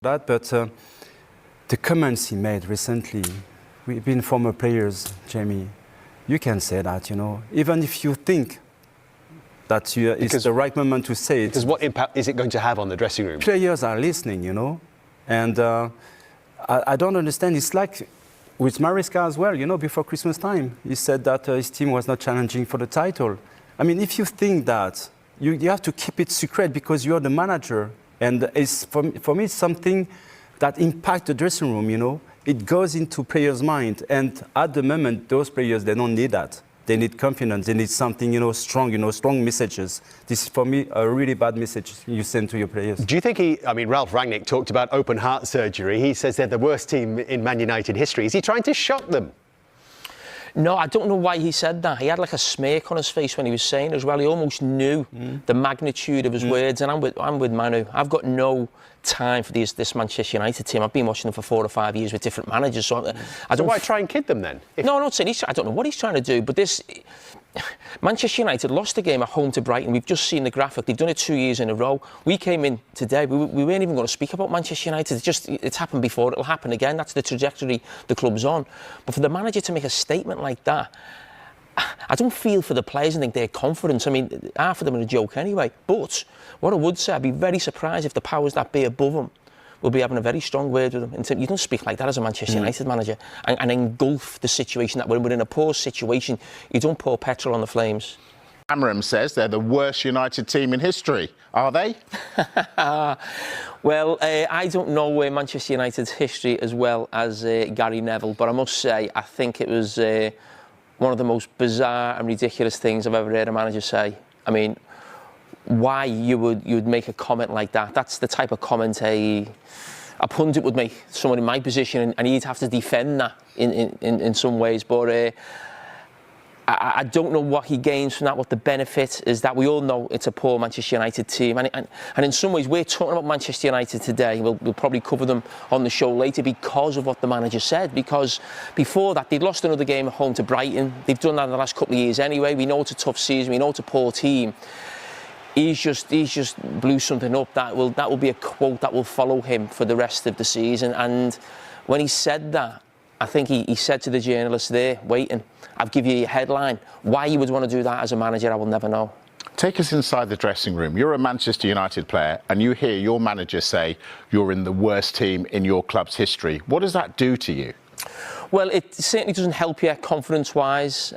that, but the comments he made recently, we've been former players, Jamie, you can say that, you know, even if you think that it's the right moment to say it. Because what impact is it going to have on the dressing room? Players are listening, you know, and I don't understand. It's like with Maresca as well, you know, before Christmas time, he said that his team was not challenging for the title. I mean, if you think that, you have to keep it secret because you're the manager. And it's, for me, it's something that impacts the dressing room, you know. It goes into players' mind. And at the moment, those players, they don't need that. They need confidence. They need something, you know, strong messages. This is, for me, a really bad message you send to your players. Do you think Ralph Rangnick talked about open heart surgery. He says they're the worst team in Man United history. Is he trying to shock them? No, I don't know why he said that. He had like a smirk on his face when he was saying it as well. He almost knew the magnitude of his words. And I'm with Manu. I've got no time for this Manchester United team. I've been watching them for 4 or 5 years with different managers. So why try and kid them then? No, I'm not saying I don't know what he's trying to do. But Manchester United lost the game at home to Brighton. We've just seen the graphic. They've done it 2 years in a row. We came in today. We weren't even going to speak about Manchester United. It's happened before. It'll happen again. That's the trajectory the club's on. But for the manager to make a statement like that, I don't feel for the players and think they're confident. I mean, half of them are a joke anyway. But what I would say, I'd be very surprised if the powers that be above them will be having a very strong word with them. And you don't speak like that as a Manchester United manager and engulf the situation that we're in a poor situation. You don't pour petrol on the flames. Amorim says they're the worst United team in history. Are they? Well, I don't know Manchester United's history as well as Gary Neville, but I must say I think it was one of the most bizarre and ridiculous things I've ever heard a manager say. I mean, why you would make a comment like that? That's the type of comment a pundit would make, someone in my position, and he'd have to defend that in some ways. But I don't know what he gains from that, what the benefit is. That we all know it's a poor Manchester United team. And in some ways, we're talking about Manchester United today. We'll probably cover them on the show later because of what the manager said. Because before that, they'd lost another game at home to Brighton. They've done that in the last couple of years anyway. We know it's a tough season. We know it's a poor team. He's just blew something up that will be a quote that will follow him for the rest of the season. And when he said that, I think he said to the journalists there, waiting, I'll give you a headline. Why you would want to do that as a manager, I will never know. Take us inside the dressing room. You're a Manchester United player and you hear your manager say you're in the worst team in your club's history. What does that do to you? Well, it certainly doesn't help you confidence-wise.